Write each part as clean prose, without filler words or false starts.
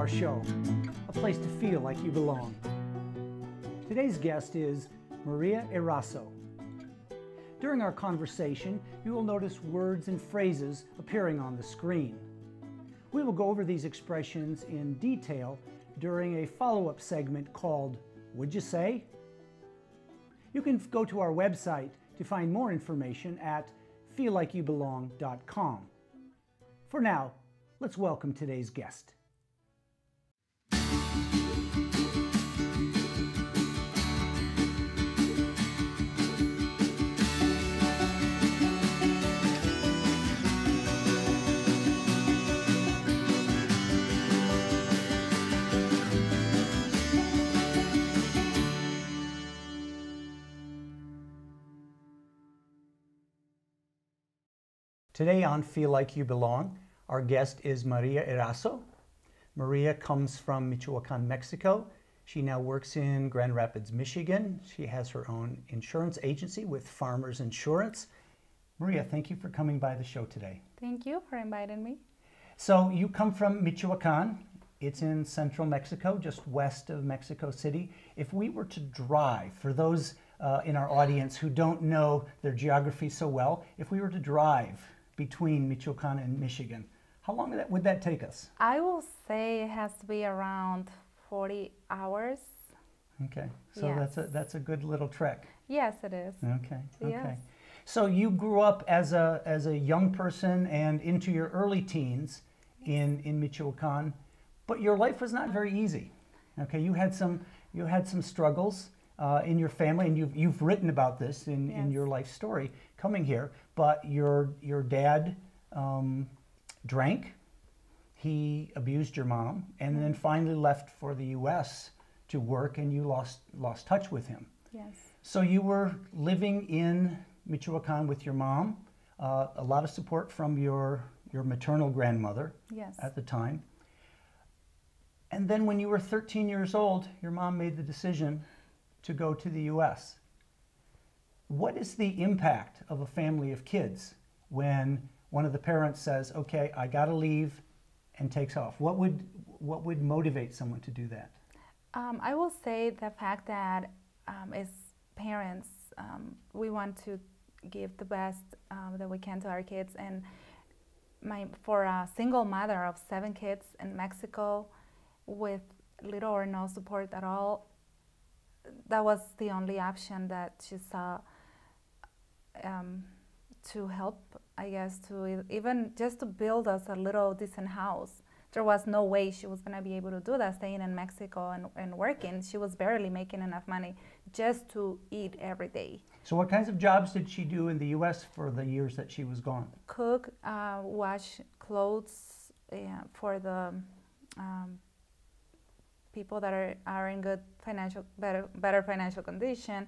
our show, a place to feel like you belong. Today's guest is Maria Erazo. During our conversation, you will notice words and phrases appearing on the screen. We will go over these expressions in detail during a follow-up segment called Would You Say? You can go to our website to find more information at feellikeyouBelong.com. For now, let's welcome today's guest. Today on Feel Like You Belong, our guest is Maria Erazo. Maria comes from Michoacan, Mexico. She now works in Grand Rapids, Michigan. She has her own insurance agency with Farmers Insurance. Maria, thank you for coming by the show today. Thank you for inviting me. So you come from Michoacan. It's in central Mexico, just west of Mexico City. If we were to drive, for those in our audience who don't know their geography so well, if we were to drive between Michoacan and Michigan, how long would that take us? I will say it has to be around 40 hours. Okay, so yes. that's a good little trek. Yes, it is. Okay, okay. Yes. So you grew up as a young person and into your early teens in Michoacan, but your life was not very easy. Okay, you had some struggles in your family, and you've written about this in your life story coming here. But your dad drank, he abused your mom, and then finally left for the U.S. to work, and you lost touch with him. Yes. So you were living in Michoacan with your mom, a lot of support from your maternal grandmother. Yes. At the time. And then when you were 13 years old, your mom made the decision to go to the U.S. What is the impact of a family of kids when one of the parents says, okay, I gotta leave, and takes off? What would motivate someone to do that? I will say the fact that as parents, we want to give the best that we can to our kids. And for a single mother of 7 kids in Mexico with little or no support at all, that was the only option that she saw to help, I guess, to even just to build us a little decent house. There was no way she was going to be able to do that, staying in Mexico and working. She was barely making enough money just to eat every day. So what kinds of jobs did she do in the U.S. for the years that she was gone? Cook, wash clothes for the people that are in good better financial condition,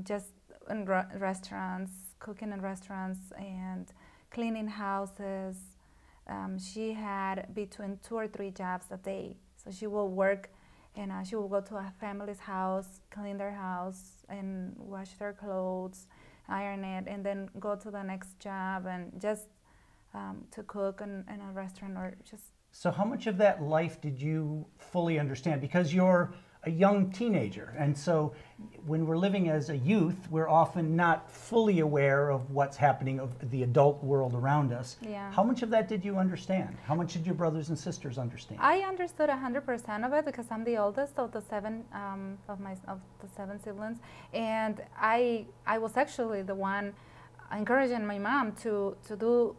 just in restaurants, cooking in restaurants and cleaning houses. She had between 2 or 3 jobs a day. So she will work and she will go to a family's house, clean their house and wash their clothes, iron it, and then go to the next job and just to cook in a restaurant or just. So how much of that life did you fully understand? Because you're a young teenager, and so when we're living as a youth, we're often not fully aware of what's happening of the adult world around us. Yeah. How much of that did you understand? How much did your brothers and sisters understand? I understood 100% of it because I'm the oldest of the 7 of the 7 siblings, and I was actually the one encouraging my mom to do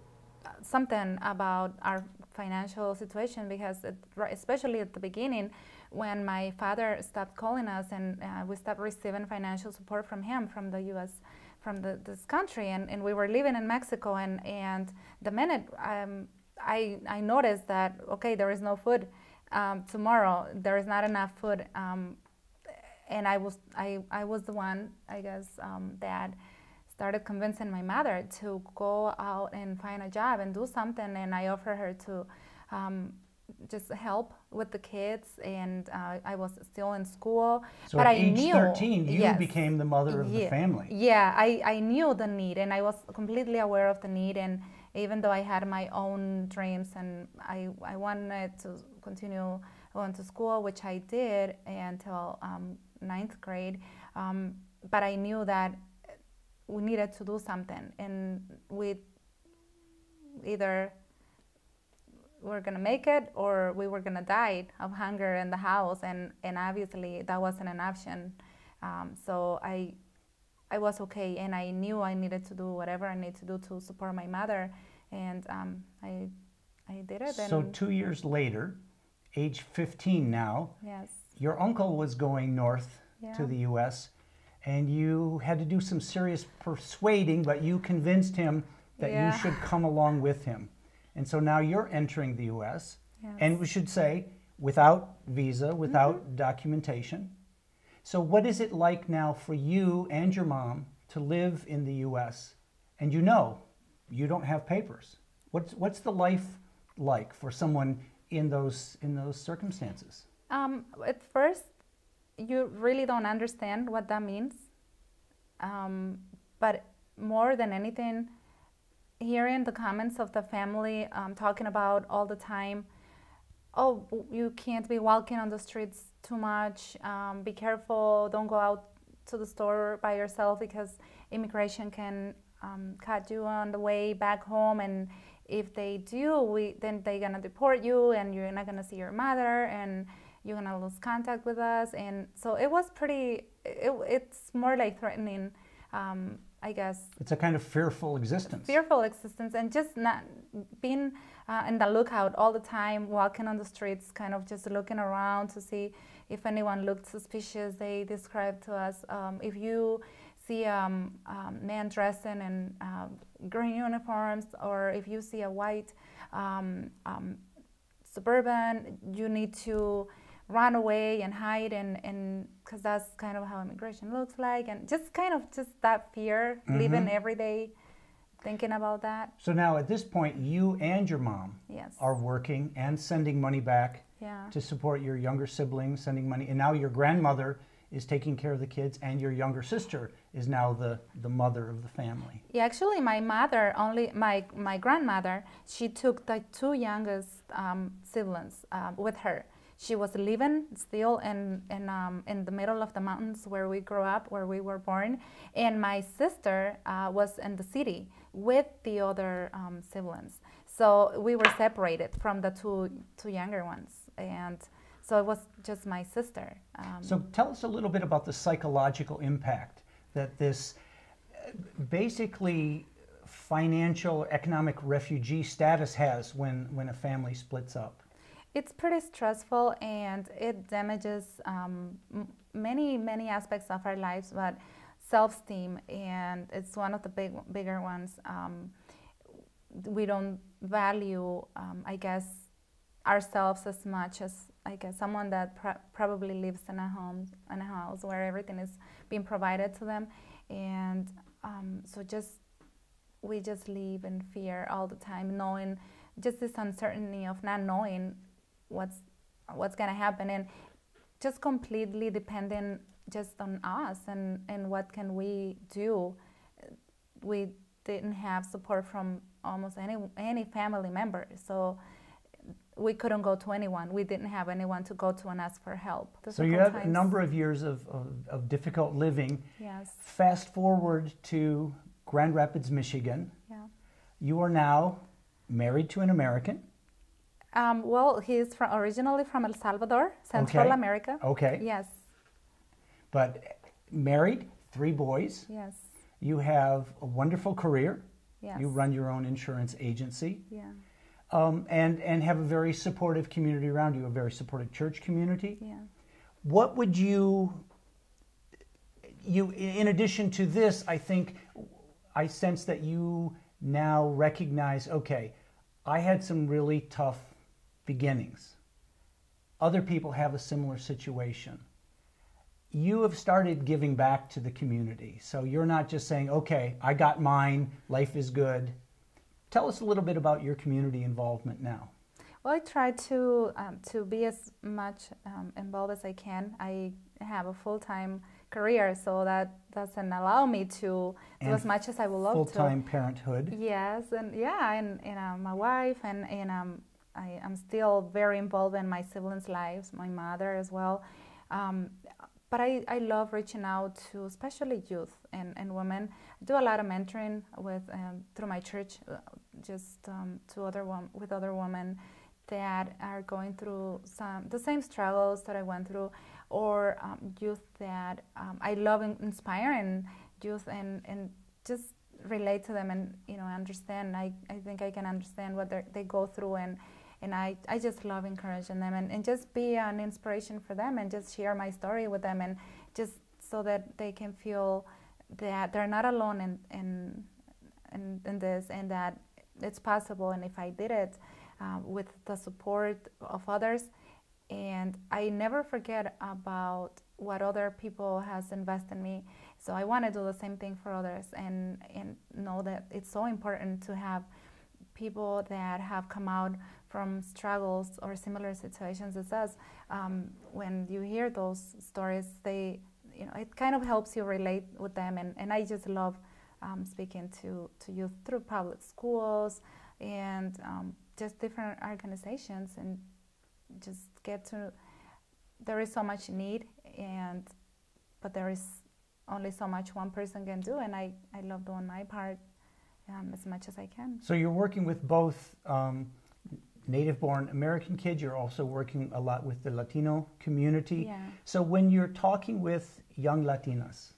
something about our financial situation, because especially at the beginning, when my father stopped calling us and we stopped receiving financial support from him, from the U.S., from this country, and we were living in Mexico, and the minute I noticed that, okay, there is no food tomorrow, there is not enough food, and I was the one, I guess, that started convincing my mother to go out and find a job and do something, and I offered her to just help with the kids, and I was still in school. So but at I age knew, 13, you yes, became the mother of the family. Yeah, I knew the need, and I was completely aware of the need, and even though I had my own dreams and I wanted to continue going to school, which I did until ninth grade. But I knew that we needed to do something, and we either we're gonna make it or we were gonna die of hunger in the house, and obviously that wasn't an option. So I was okay, and I knew I needed to do whatever I need to do to support my mother, and I did it. So 2 years later, age 15 now, yes, your uncle was going north to the U.S., and you had to do some serious persuading, but you convinced him that you should come along with him. And so now you're entering the U.S., and we should say, without visa, without documentation. So what is it like now for you and your mom to live in the U.S., and you don't have papers? What's the life like for someone in those circumstances? At first, you really don't understand what that means. But more than anything, hearing the comments of the family talking about all the time, oh, you can't be walking on the streets too much, be careful, don't go out to the store by yourself because immigration can catch you on the way back home, and if they do, then they're gonna deport you and you're not gonna see your mother and you're gonna lose contact with us. And so it was pretty, it's more like threatening, I guess. It's a kind of fearful existence. Fearful existence, and just not being in the lookout all the time, walking on the streets, kind of just looking around to see if anyone looked suspicious. They described to us, if you see a man dressed in green uniforms, or if you see a white Suburban, you need to run away and hide, and because that's kind of how immigration looks like, and just that fear, living every day thinking about that. So now at this point, you and your mom are working and sending money back to support your younger siblings, sending money, and now your grandmother is taking care of the kids, and your younger sister is now the mother of the family. Yeah, actually my mother, my grandmother, she took the two youngest siblings with her. She was living still in the middle of the mountains where we grew up, where we were born, and my sister was in the city with the other siblings. So we were separated from the two younger ones, and so it was just my sister. So tell us a little bit about the psychological impact that this basically financial, economic refugee status has when a family splits up. It's pretty stressful, and it damages many aspects of our lives, but self-esteem, and it's one of the bigger ones. We don't value, I guess, ourselves as much as, I guess, someone that probably lives in a house where everything is being provided to them, and so we just live in fear all the time, knowing just this uncertainty of not knowing what's going to happen, and just completely dependent just on us and what can we do. We didn't have support from almost any family member, so we couldn't go to anyone. We didn't have anyone to go to and ask for help. So you have a number of years of difficult living. Yes. Fast forward to Grand Rapids, Michigan. Yeah. You are now married to an American. Well, he's originally from El Salvador, Central America. Okay. Yes. But married, 3 boys. Yes. You have a wonderful career. Yes. You run your own insurance agency. Yeah. And have a very supportive community around you, a very supportive church community. Yeah. What would you, in addition to this, I think, I sense that you now recognize, okay, I had some really tough beginnings. Other people have a similar situation. You have started giving back to the community. So you're not just saying, okay, I got mine, life is good. Tell us a little bit about your community involvement now. Well, I try to be as much involved as I can. I have a full-time career, so that doesn't allow me to do as much as I would love to. Full-time parenthood. Yes, and yeah, and my wife, and I'm still very involved in my siblings' lives, my mother as well. But I love reaching out to especially youth and women. I do a lot of mentoring with through my church, just with other women that are going through the same struggles that I went through, or youth that I love inspiring youth and just relate to them and understand. I think I can understand what they go through, and I just love encouraging them and just be an inspiration for them and just share my story with them, and just so that they can feel that they're not alone in this, and that it's possible, and if I did it with the support of others. And I never forget about what other people has invested in me. So I want to do the same thing for others, and know that it's so important to have people that have come out from struggles or similar situations as us. When you hear those stories, it kind of helps you relate with them. And I just love speaking to youth through public schools and just different organizations, and just get to. There is so much need, but there is only so much one person can do, and I love doing my part as much as I can. So you're working with both native-born American kids. You're also working a lot with the Latino community. Yeah. So when you're talking with young Latinas,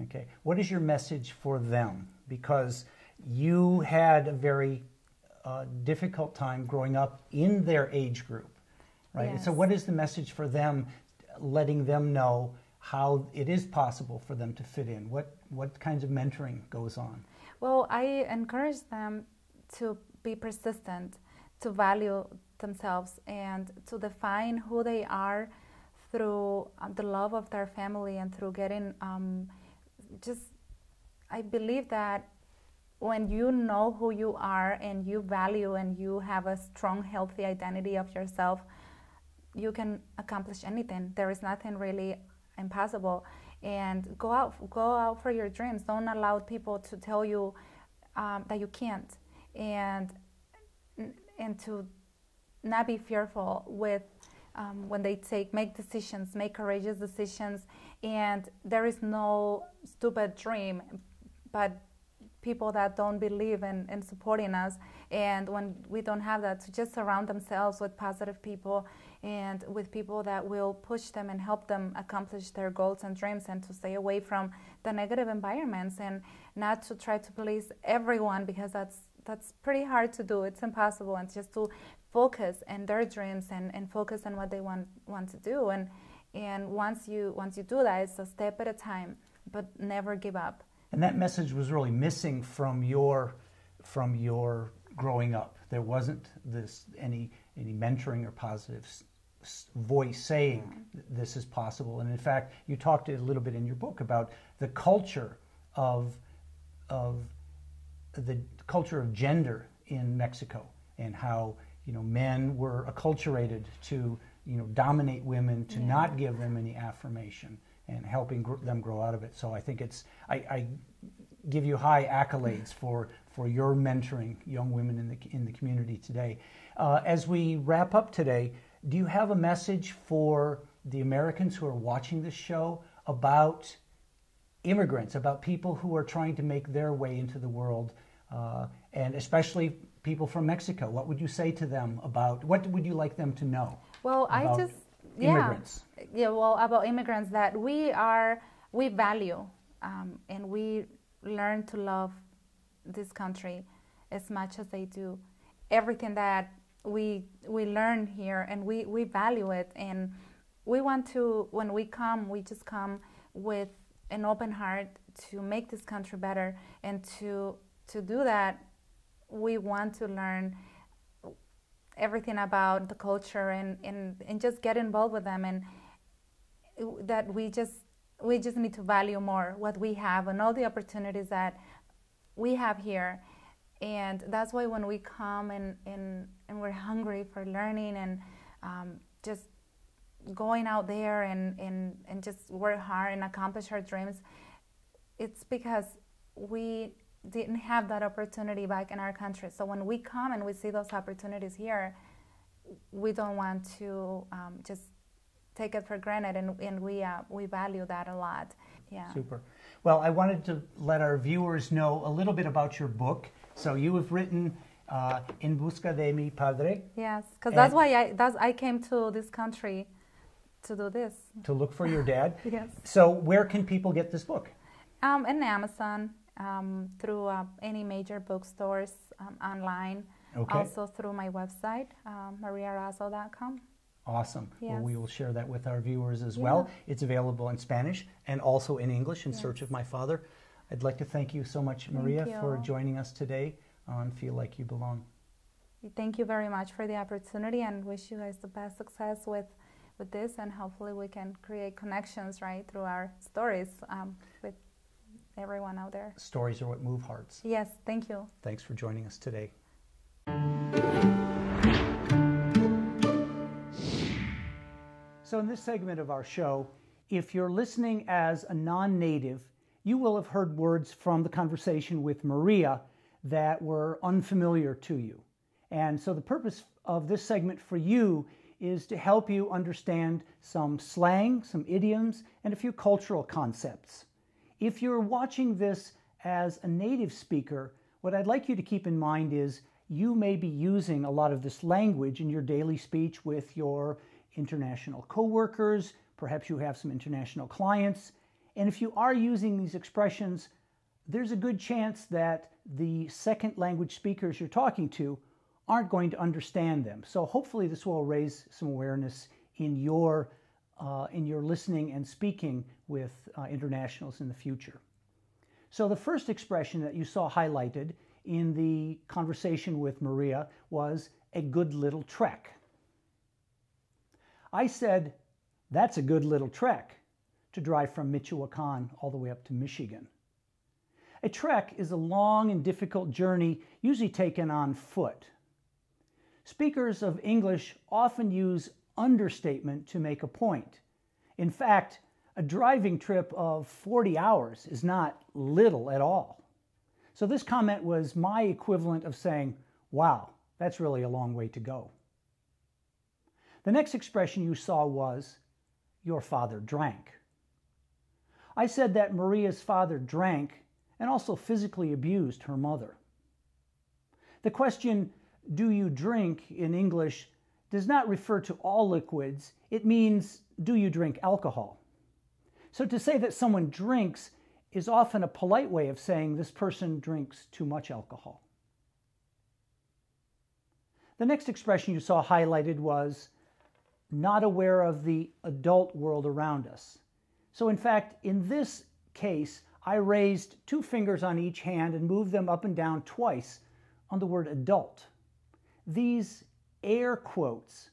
okay, what is your message for them? Because you had a very difficult time growing up in their age group, right? Yes. So what is the message for them, letting them know how it is possible for them to fit in? What kinds of mentoring goes on? Well, I encourage them to be persistent, to value themselves, and to define who they are through the love of their family, and through getting I believe that when you know who you are and you value and you have a strong, healthy identity of yourself, you can accomplish anything. There is nothing really impossible. And go out for your dreams. Don't allow people to tell you that you can't, and to not be fearful with when they make decisions, make courageous decisions. And there is no stupid dream, but people that don't believe in supporting us. And when we don't have that, to just surround themselves with positive people and with people that will push them and help them accomplish their goals and dreams, and to stay away from the negative environments, and not to try to please everyone, because that's pretty hard to do. It's impossible. And just to focus on their dreams and focus on what they want to do. And once you do that, it's a step at a time, but never give up. And that message was really missing from your growing up. There wasn't any mentoring or positive voice saying this is possible. And in fact, you talked a little bit in your book about the culture of gender in Mexico, and how men were acculturated to dominate women, to not give them any affirmation, and helping them grow out of it. So I think I give you high accolades for your mentoring young women in the community today. As we wrap up today, do you have a message for the Americans who are watching this show about immigrants, about people who are trying to make their way into the world, and especially people from Mexico? What would you say to them what would you like them to know? Well, immigrants. About immigrants, that we value and we learn to love this country as much as they do. Everything that we learn here, and we value it, and we want to, when we come, we just come with an open heart to make this country better. And to do that, we want to learn everything about the culture and just get involved with them, and that we just need to value more what we have and all the opportunities that we have here. And that's why when we come and we're hungry for learning and just going out there and just work hard and accomplish our dreams, it's because we didn't have that opportunity back in our country. So when we come and we see those opportunities here, we don't want to just take it for granted, and we value that a lot. Yeah. Super. Well, I wanted to let our viewers know a little bit about your book. So you have written En Busca de Mi Padre. Yes, because that's why I came to this country to do this. To look for your dad. Yes. So where can people get this book? In Amazon, through any major bookstores, online. Okay. Also through my website, mariaerazo.com. Awesome. Yes. Well, we will share that with our viewers as well. It's available in Spanish and also in English, In Search of My Father. I'd like to thank you so much, Maria, for joining us today on Feel Like You Belong. Thank you very much for the opportunity, and wish you guys the best success with this, and hopefully we can create connections, right, through our stories with everyone out there. Stories are what move hearts. Yes, thank you. Thanks for joining us today. So in this segment of our show, if you're listening as a non-native, you will have heard words from the conversation with Maria that were unfamiliar to you. And so the purpose of this segment for you is to help you understand some slang, some idioms, and a few cultural concepts. If you're watching this as a native speaker, what I'd like you to keep in mind is you may be using a lot of this language in your daily speech with your international coworkers, perhaps you have some international clients, and if you are using these expressions, there's a good chance that the second language speakers you're talking to aren't going to understand them. So hopefully this will raise some awareness in your listening and speaking with internationals in the future. So the first expression that you saw highlighted in the conversation with Maria was a good little trek. I said, that's a good little trek to drive from Michoacan all the way up to Michigan. A trek is a long and difficult journey, usually taken on foot. Speakers of English often use understatement to make a point. In fact, a driving trip of 40 hours is not little at all. So this comment was my equivalent of saying, wow, that's really a long way to go. The next expression you saw was, your father drank. I said that Maria's father drank and also physically abused her mother. The question, do you drink, in English, does not refer to all liquids. It means, do you drink alcohol? So to say that someone drinks is often a polite way of saying this person drinks too much alcohol. The next expression you saw highlighted was, not aware of the adult world around us. So in fact, in this case, I raised two fingers on each hand and moved them up and down twice on the word adult. These air quotes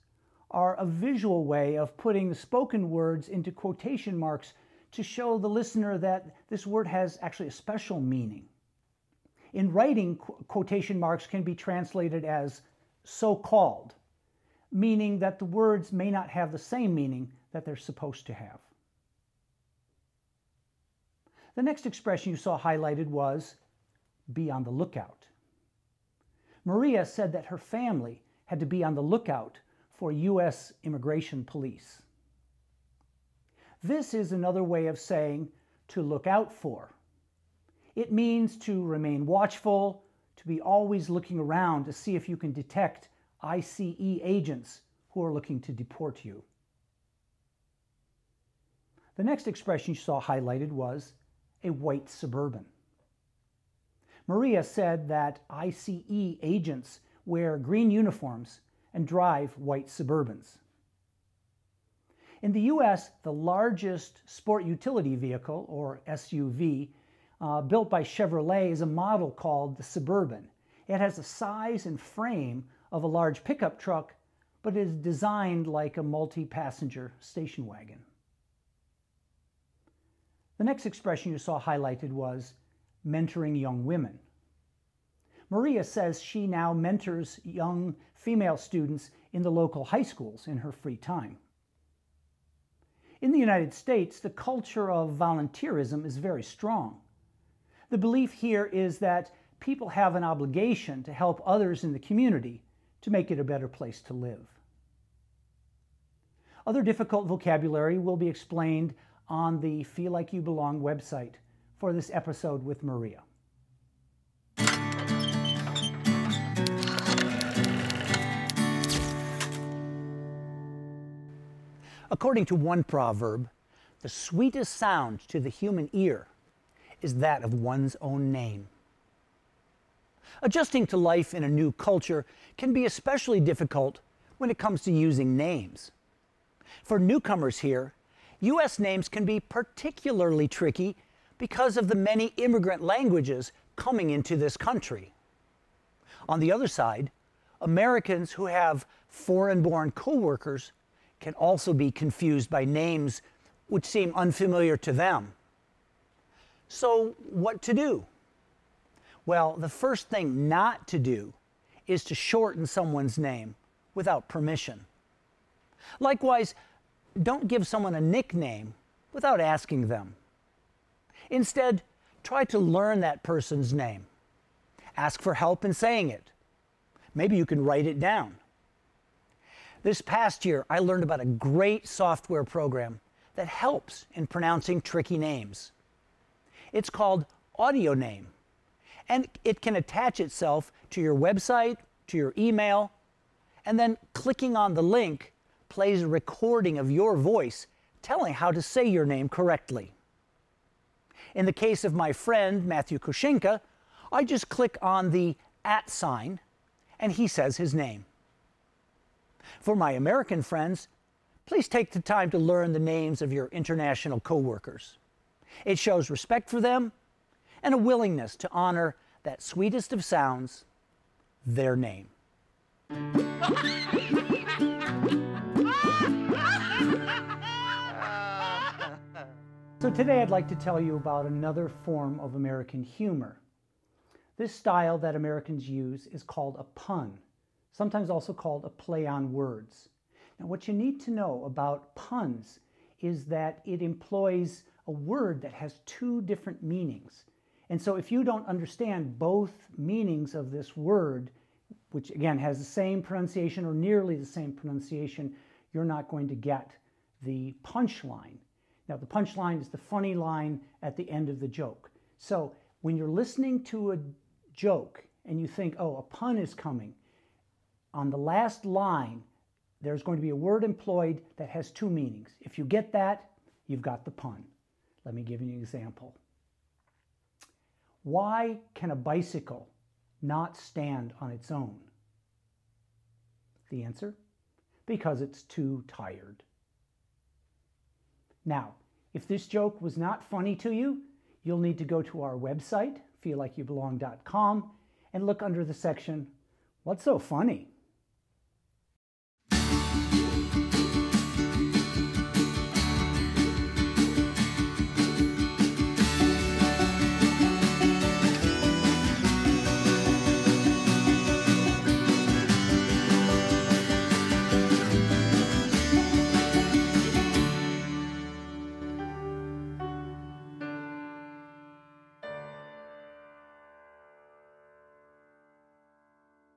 are a visual way of putting the spoken words into quotation marks to show the listener that this word has actually a special meaning. In writing, quotation marks can be translated as so-called, meaning that the words may not have the same meaning that they're supposed to have. The next expression you saw highlighted was, be on the lookout. Maria said that her family had to be on the lookout for U.S. immigration police. This is another way of saying to look out for. It means to remain watchful, to be always looking around to see if you can detect ICE agents who are looking to deport you. The next expression you saw highlighted was a white Suburban. Maria said that ICE agents wear green uniforms and drive white Suburbans. In the U.S., the largest sport utility vehicle, or SUV, built by Chevrolet is a model called the Suburban. It has the size and frame of a large pickup truck, but is designed like a multi-passenger station wagon. The next expression you saw highlighted was mentoring young women. Maria says she now mentors young female students in the local high schools in her free time. In the United States, the culture of volunteerism is very strong. The belief here is that people have an obligation to help others in the community to make it a better place to live. Other difficult vocabulary will be explained on the Feel Like You Belong website for this episode with Maria. According to one proverb, the sweetest sound to the human ear is that of one's own name. Adjusting to life in a new culture can be especially difficult when it comes to using names. For newcomers here, U.S. names can be particularly tricky because of the many immigrant languages coming into this country. On the other side, Americans who have foreign-born co-workers can also be confused by names which seem unfamiliar to them. So what to do? Well, the first thing not to do is to shorten someone's name without permission. Likewise, don't give someone a nickname without asking them. Instead, try to learn that person's name. Ask for help in saying it. Maybe you can write it down. This past year, I learned about a great software program that helps in pronouncing tricky names. It's called AudioName, and it can attach itself to your website, to your email, and then clicking on the link plays a recording of your voice telling how to say your name correctly. In the case of my friend, Matthew Kushinka, I just click on the @ sign, and he says his name. For my American friends, please take the time to learn the names of your international coworkers. It shows respect for them and a willingness to honor that sweetest of sounds, their name. So today I'd like to tell you about another form of American humor. This style that Americans use is called a pun, sometimes also called a play on words. Now, what you need to know about puns is that it employs a word that has two different meanings. And so if you don't understand both meanings of this word, which again has the same pronunciation or nearly the same pronunciation, you're not going to get the punchline. Now, the punchline is the funny line at the end of the joke. So when you're listening to a joke and you think, oh, a pun is coming, on the last line, there's going to be a word employed that has two meanings. If you get that, you've got the pun. Let me give you an example. Why can a bicycle not stand on its own? The answer? Because it's too tired. Now, if this joke was not funny to you, you'll need to go to our website, feellikeyouBelong.com, and look under the section, What's so funny?